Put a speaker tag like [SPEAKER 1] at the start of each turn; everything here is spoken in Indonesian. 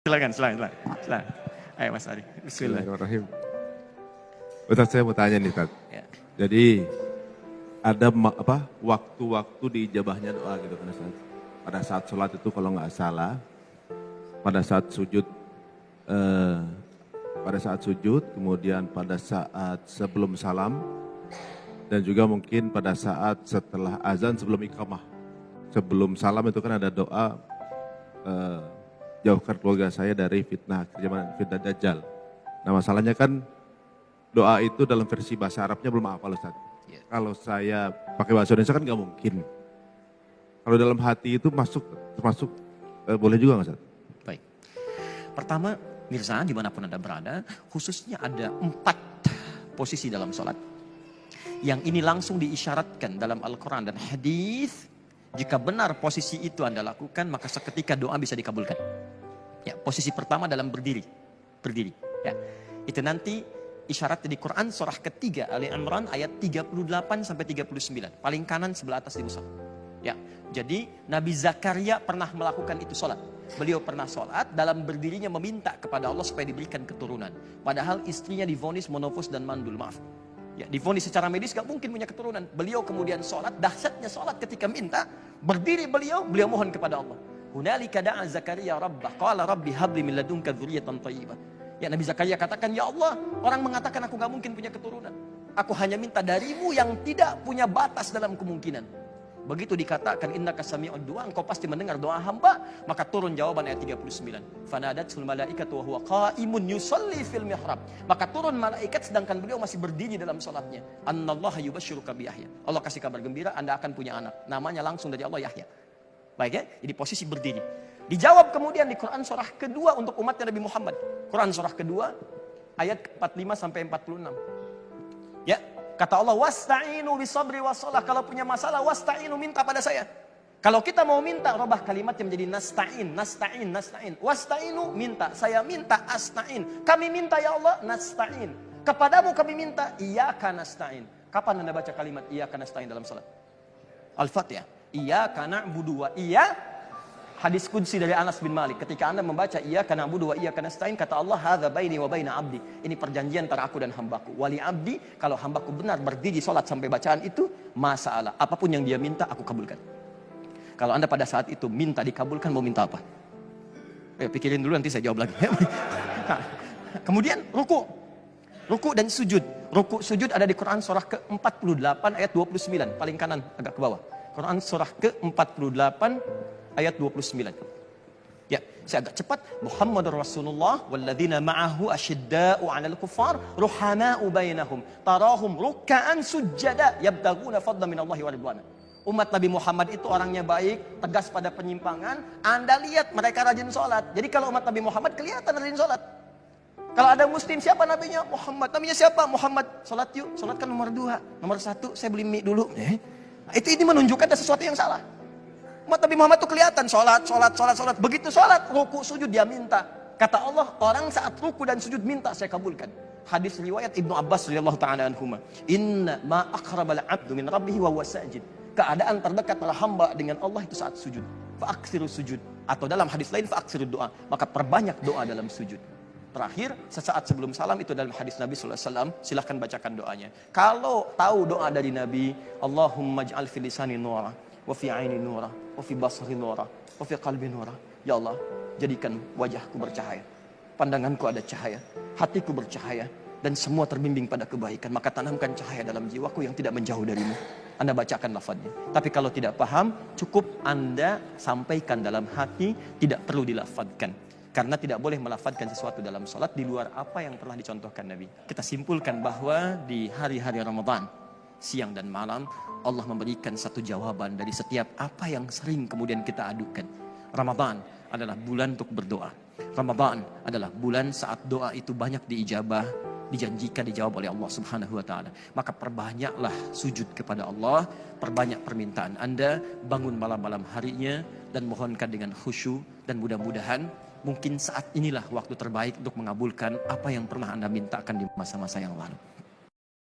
[SPEAKER 1] Silakan. Ayo Mas Ari.
[SPEAKER 2] Bismillahirrahmanirrahim. Ustaz, saya mau tanya nih, Ustaz.
[SPEAKER 1] Ya.
[SPEAKER 2] Jadi ada waktu-waktu diijabahnya doa gitu kan, Ustaz. Pada saat sholat itu kalau nggak salah, pada saat sujud, kemudian pada saat sebelum salam, dan juga mungkin pada saat setelah azan sebelum iqamah. Sebelum salam itu kan ada doa, jauhkan keluarga saya dari fitnah Dajjal. Nah masalahnya kan doa itu dalam versi bahasa Arabnya belum hafal, Ustaz.
[SPEAKER 1] Ya.
[SPEAKER 2] Kalau saya pakai bahasa Indonesia kan nggak mungkin. Kalau dalam hati itu termasuk boleh juga nggak, Ustaz?
[SPEAKER 1] Baik. Pertama, Mirza dimanapun Anda berada, khususnya ada 4 posisi dalam sholat. Yang ini langsung diisyaratkan dalam Al-Quran dan hadis. Jika benar posisi itu Anda lakukan, maka seketika doa bisa dikabulkan. Ya, posisi pertama dalam berdiri. Ya, itu nanti isyaratnya di Quran surah ketiga Ali Imran ayat 38 sampai 39. Paling kanan sebelah atas di mushaf. Ya, jadi Nabi Zakaria pernah melakukan itu sholat. Beliau pernah sholat dalam berdirinya meminta kepada Allah supaya diberikan keturunan. Padahal istrinya divonis monofos dan mandul, maaf. Ya, divonis secara medis gak mungkin punya keturunan. Beliau kemudian sholat, dahsyatnya sholat ketika minta, berdiri beliau mohon kepada Allah. Hunalika da'a Zakaria rabbah, qala rabbi habli min ladunka dzurriyyatan thayyibah. Ya, Nabi Zakaria katakan, ya Allah, orang mengatakan aku gak mungkin punya keturunan. Aku hanya minta darimu yang tidak punya batas dalam kemungkinan. Begitu dikatakan innaka sami'ud du'a, engkau pasti mendengar doa hamba, maka turun jawaban ayat 39. Fanadatul malaikatu wa huwa qa'imun yusalli fil mihrab. Maka turun malaikat sedangkan beliau masih berdiri dalam salatnya. Annallaha yubashshiruka bi Yahya. Allah kasih kabar gembira, Anda akan punya anak. Namanya langsung dari Allah Yahya. Baik ya, jadi posisi berdiri. Dijawab kemudian di Quran surah kedua untuk umatnya Nabi Muhammad. Quran surah kedua ayat 45 sampai 46. Ya, kata Allah, wasta'inu bisabri wassalah. Kalau punya masalah, wasta'inu, minta pada saya. Kalau kita mau minta, robah kalimatnya menjadi nasta'in. Wasta'inu, minta. Saya minta, asta'in. Kami minta ya Allah, nasta'in. Kepadamu kami minta, iyyaka nasta'in. Kapan Anda baca kalimat iyyaka nasta'in dalam salat? Al-Fatihah. Iyyaka na'budu wa hadis qudsi dari Anas bin Malik. Ketika Anda membaca iyyaka na'budu wa iyyaka nasta'in, kata Allah, hadza baini wa baina abdi. Ini perjanjian antara aku dan hambaku. Wali abdi, kalau hambaku benar berdiri salat sampai bacaan itu, masalah. Apapun yang dia minta, aku kabulkan. Kalau Anda pada saat itu minta dikabulkan, mau minta apa? Pikirin dulu, nanti saya jawab lagi. Nah, kemudian ruku dan sujud. Ruku sujud ada di Quran surah ke-48 ayat 29. Paling kanan agak ke bawah. Quran surah ke-48 ayat 29. Ya, saya agak cepat. Muhammadur Rasulullah walladzina ma'ahu asyidda'u 'alal kuffar ruhama'u bainahum tarahum ruk'an sujada yabtaguna fadlan minallahi wa ridwana. Umat Nabi Muhammad itu orangnya baik, tegas pada penyimpangan. Anda lihat mereka rajin sholat. Jadi kalau umat Nabi Muhammad kelihatan rajin sholat. Kalau ada muslim, siapa nabinya? Muhammad. Nabinya siapa? Muhammad. Sholat yuk. Sholat kan nomor 2. Nomor 1, saya beli mie dulu. Ini menunjukkan ada sesuatu yang salah. Umat Nabi Muhammad itu kelihatan sholat. Begitu sholat, ruku sujud dia minta. Kata Allah, orang saat ruku dan sujud minta, saya kabulkan. Hadis riwayat Ibnu Abbas radhiyallahu ta'ala anhuma. Inna ma aqrabal 'abdu min rabbih wa huwa sajid. Keadaan terdekat para hamba dengan Allah itu saat sujud. Fa'aksiru sujud. Atau dalam hadis lain, fa'aksiru doa. Maka perbanyak doa dalam sujud. Terakhir, sesaat sebelum salam itu dalam hadis Nabi SAW, silahkan bacakan doanya. Kalau tahu doa dari Nabi, Allahumma ja'al fil lisani nura, wa fi aini nura, wa fi basri nura, wa fi qalbi nura. Ya Allah, jadikan wajahku bercahaya, pandanganku ada cahaya, hatiku bercahaya, dan semua terbimbing pada kebaikan. Maka tanamkan cahaya dalam jiwaku yang tidak menjauh darimu. Anda bacakan lafadznya. Tapi kalau tidak paham, cukup Anda sampaikan dalam hati, tidak perlu dilafadzkan. Karena tidak boleh melafadzkan sesuatu dalam sholat di luar apa yang telah dicontohkan Nabi. Kita simpulkan bahwa di hari-hari Ramadan, siang dan malam, Allah memberikan satu jawaban dari setiap apa yang sering kemudian kita adukan. Ramadan adalah bulan untuk berdoa. Ramadan adalah bulan saat doa itu banyak diijabah, dijanjikan dijawab oleh Allah Subhanahu wa taala. Maka perbanyaklah sujud kepada Allah, perbanyak permintaan Anda, bangun malam-malam harinya dan mohonkan dengan khusyuk, dan mudah-mudahan mungkin saat inilah waktu terbaik untuk mengabulkan apa yang pernah Anda mintakan di masa-masa yang lalu.